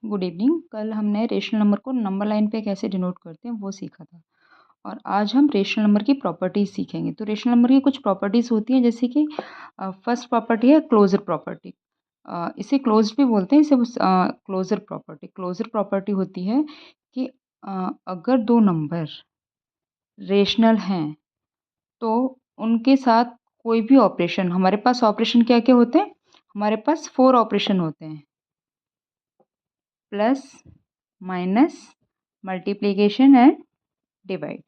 Good evening. कल हमने rational number को नंबर लाइन पे कैसे डिनोट करते हैं वो सीखा था, और आज हम रेशनल नंबर की प्रॉपर्टीज सीखेंगे। तो रेशनल नंबर की कुछ प्रॉपर्टीज होती हैं, जैसे कि फर्स्ट प्रॉपर्टी है क्लोजर प्रॉपर्टी। इसे क्लोज भी बोलते हैं, इसे क्लोजर प्रॉपर्टी। क्लोजर प्रॉपर्टी होती है कि अगर दो नंबर रेशनल हैं तो उनके साथ कोई भी ऑपरेशन, हमारे पास ऑपरेशन क्या क्या होते हैं, हमारे पास 4 ऑपरेशन होते हैं: plus, minus, multiplication and divide.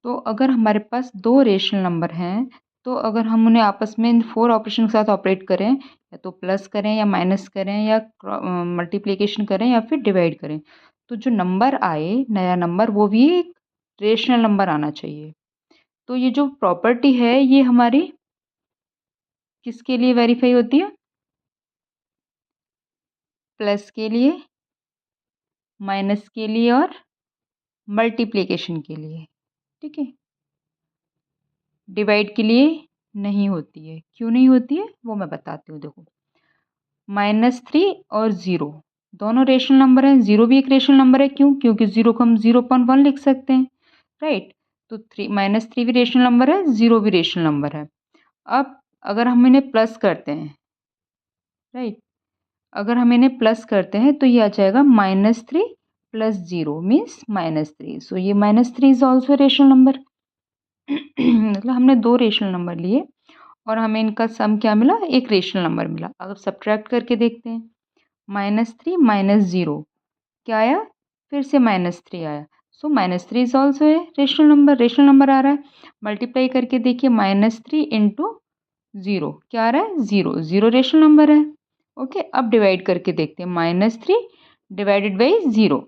तो अगर हमारे पास दो रेशनल नंबर हैं, तो अगर हम उन्हें आपस में इन 4 ऑपरेशन के साथ ऑपरेट करें, या तो प्लस करें या माइनस करें या मल्टीप्लिकेशन करें या फिर डिवाइड करें, तो जो नंबर आए नया नंबर, वो भी एक रेशनल नंबर आना चाहिए। तो ये जो प्रॉपर्टी है ये हमारी किसके लिए वेरीफाई होती है? प्लस के लिए, माइनस के लिए और मल्टीप्लिकेशन के लिए। ठीक है, डिवाइड के लिए नहीं होती है। क्यों नहीं होती है वो मैं बताती हूँ। देखो, -3 और 0 दोनों रेशनल नंबर हैं। 0 भी एक रेशनल नंबर है। क्यों? क्योंकि 0 को हम 0.1 लिख सकते हैं, राइट। तो -3 भी रेशनल नंबर है, 0 भी रेशनल नंबर है। अब अगर हम इन्हें प्लस करते हैं, राइट, अगर हम इन्हें प्लस करते हैं तो ये आ जाएगा -3 + 0 मीन्स -3। सो ये -3 इज ऑल्सो रेशनल नंबर। मतलब हमने दो रेशनल नंबर लिए और हमें इनका सम क्या मिला? एक रेशनल नंबर मिला। अब सब्ट्रैक्ट करके देखते हैं। -3 - 0 क्या आया? फिर से -3 आया। So -3 is also a rational number, rational number आ रहा है। मल्टीप्लाई करके देखिए, -3 × 0 क्या आ रहा है? 0, 0 रेशनल नंबर है। ओके, अब डिवाइड करके देखते हैं। -3 divided by 0,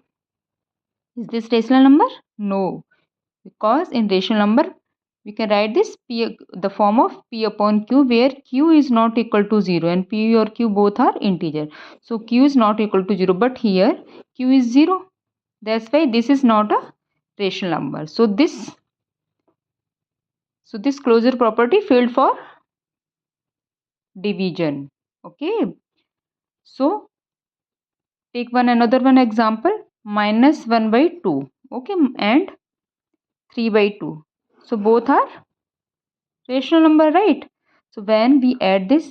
is this rational number? No, because in rational number we can write this p, the form of p upon q, where q is not equal to 0 and p or q both are integer. So q is not equal to 0, but here q is 0. That's why this is not a rational number. So this closure property failed for division. Okay, so take another one example. -1/2, okay, and 3/2. So both are rational number, right? So when we add this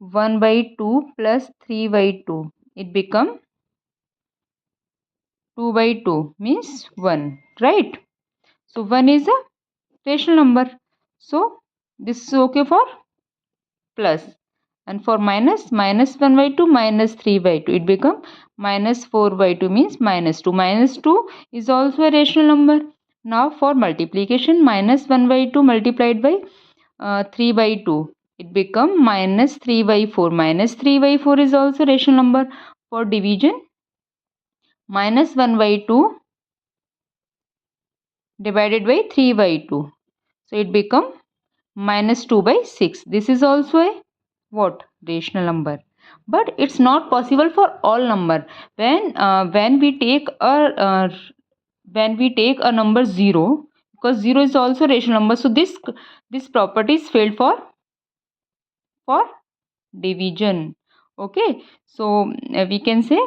1/2 plus 3/2, it become 2/2 means 1, right? So 1 is a rational number. So this is okay for plus. And for minus, -1/2 minus 3/2, it become -4/2 means -2. -2 is also a rational number. Now for multiplication, -1/2 multiplied by 3/2, it become -3/4. -3/4 is also rational number. For division, -1/2 divided by 3/2, so it become -2/6. This is also a what? Rational number. But it's not possible for all number. When we take a number 0, because 0 is also rational number, so this property is failed for division. Okay, so we can say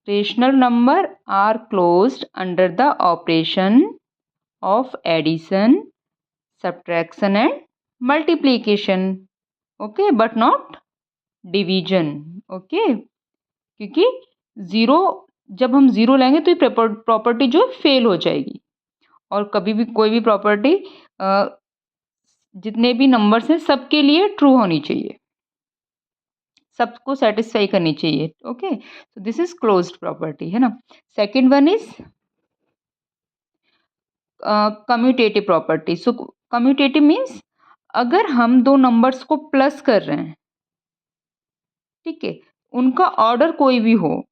rational number are closed under the operation of addition, subtraction and multiplication. Okay, but not division. Okay, क्योंकि zero, जब हम zero लेंगे तो ये property जो fail हो जाएगी। और कभी भी कोई भी प्रॉपर्टी जितने भी नंबर्स हैं सबके लिए ट्रू होनी चाहिए, सबको सेटिस्फाई करनी चाहिए। Okay, so this is closed property, है ना। Second one is commutative property. So commutative means अगर हम दो नंबर्स को प्लस कर रहे हैं, ठीक है, उनका ऑर्डर कोई भी हो,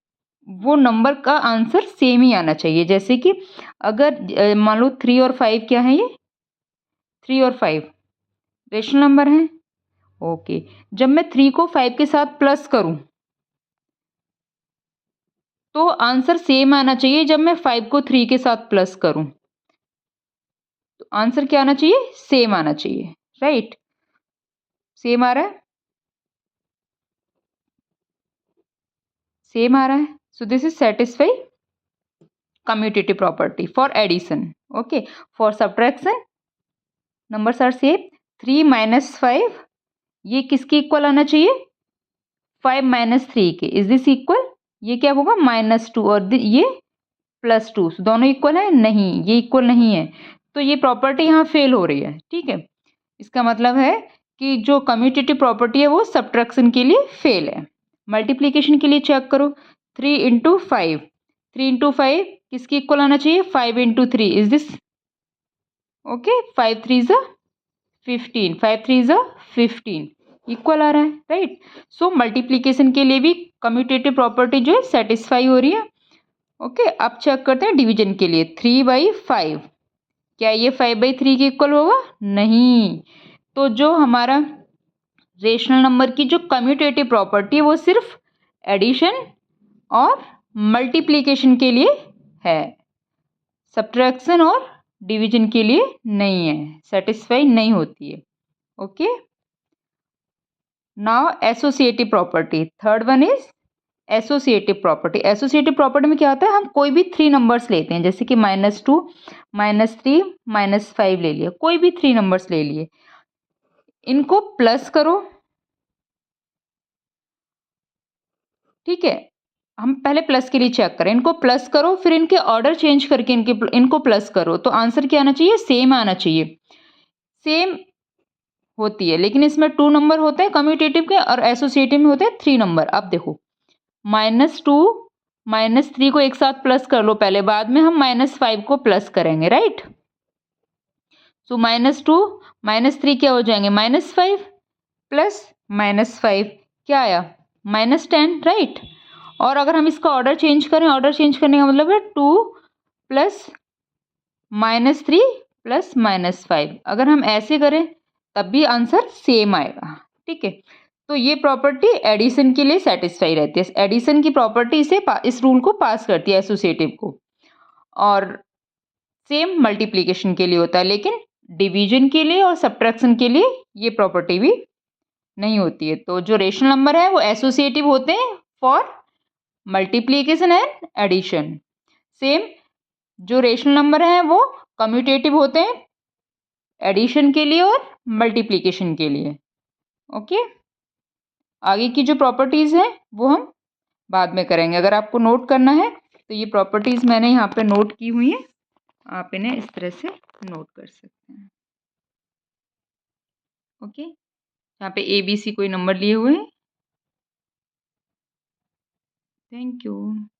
वो नंबर का आंसर सेम ही आना चाहिए। जैसे कि अगर मान लो 3 और 5 क्या है, ये 3 और 5 रेशनल नंबर हैं। ओके, जब मैं 3 को 5 के साथ प्लस करूं तो आंसर सेम आना चाहिए। जब मैं 5 को 3 के साथ प्लस करूं तो आंसर क्या आना चाहिए? सेम आना चाहिए, राइट। सेम आ रहा है। सेम आ रहा है. So this is satisfy commutative property for addition. Okay, for subtraction numbers are same. 3 minus 5 ये किसके इक्वल आना चाहिए? 5 माइनस 3 के. Is this equal? ये क्या होगा? -2 और ये +2. दोनों इक्वल है? नहीं, ये इक्वल नहीं है. तो ये प्रॉपर्टी यहाँ फेल हो रही है. ठीक है, इसका मतलब है कि जो कम्यूटेटिव प्रॉपर्टी है वो सब्ट्रैक्शन के लिए फेल है. मल्टीप्लिकेशन के लिए चेक करो. 3 इंटू 5, 3 इंटू 5 किसकी इक्वल आना चाहिए? 5 इंटू 3. Is this okay? 5 3 ज़ा 15, 5 3 ज़ा 15 इक्वल आ रहा है. राइट. सो मल्टीप्लिकेशन के लिए भी कम्यूटेटिव प्रॉपर्टी जो है सेटिस्फाई हो रही है. ओके, अब चेक करते हैं डिवीजन के लिए. 3/5 क्या ये 5/3 के इक्वल होगा? नहीं. तो जो हमारा रेशनल नंबर की जो कम्यूटेटिव प्रॉपर्टी है वो सिर्फ एडिशन और मल्टीप्लिकेशन के लिए है, सब्ट्रैक्शन और डिवीजन के लिए नहीं है, सेटिस्फाई नहीं होती है. Okay, now associative property. Third one is associative property. Associative property में क्या होता है? हम कोई भी 3 नंबर्स लेते हैं, जैसे कि -2, -3, -5 ले लिया. कोई भी 3 नंबर्स ले लिए, इनको प्लस करो. ठीक है, हम पहले प्लस के लिए चेक करें. इनको प्लस करो, फिर इनके ऑर्डर चेंज करके इनको प्लस करो, तो आंसर क्या आना चाहिए? सेम आना चाहिए. सेम होती है, लेकिन इसमें 2 नंबर होते हैं कम्यूटेटिव के और एसोसिएटिव में होते हैं 3 नंबर. अब देखो, -2 -3 को एक साथ प्लस कर लो पहले, बाद में हम -5 को प्लस करेंगे. राइट. सो -2 -3 क्या हो जाएंगे? -5 प्लस -5 क्या आया? -10. राइट. और अगर हम इसका ऑर्डर चेंज करें, ऑर्डर चेंज करने का मतलब है 2 प्लस -3 प्लस -5. अगर हम ऐसे करें तब भी आंसर सेम आएगा. ठीक है, तो ये प्रॉपर्टी एडिशन के लिए सेटिस्फाई रहती है. एडिशन की प्रॉपर्टी इस रूल को पास करती है, एसोसिएटिव को. और सेम मल्टीप्लिकेशन के लिए होता है, लेकिन डिवीजन के लिए और सब्ट्रैक्शन के लिए ये प्रॉपर्टी भी नहीं होती है. तो जो रेशनल नंबर है वो एसोसिएटिव होते हैं for multiplication and addition. Same जो रेशनल नंबर है वो कम्यूटेटिव होते हैं एडिशन के लिए और मल्टीप्लिकेशन के लिए. ओके, आगे की जो प्रॉपर्टीज हैं वो हम बाद में करेंगे. अगर आपको नोट करना है तो ये प्रॉपर्टीज मैंने यहाँ पे नोट की हुई हैं, आप इन्हें इस तरह से नोट कर सकते हैं. ओके, यहाँ पे ABC कोई नंबर लिए हुए हैं. Thank you.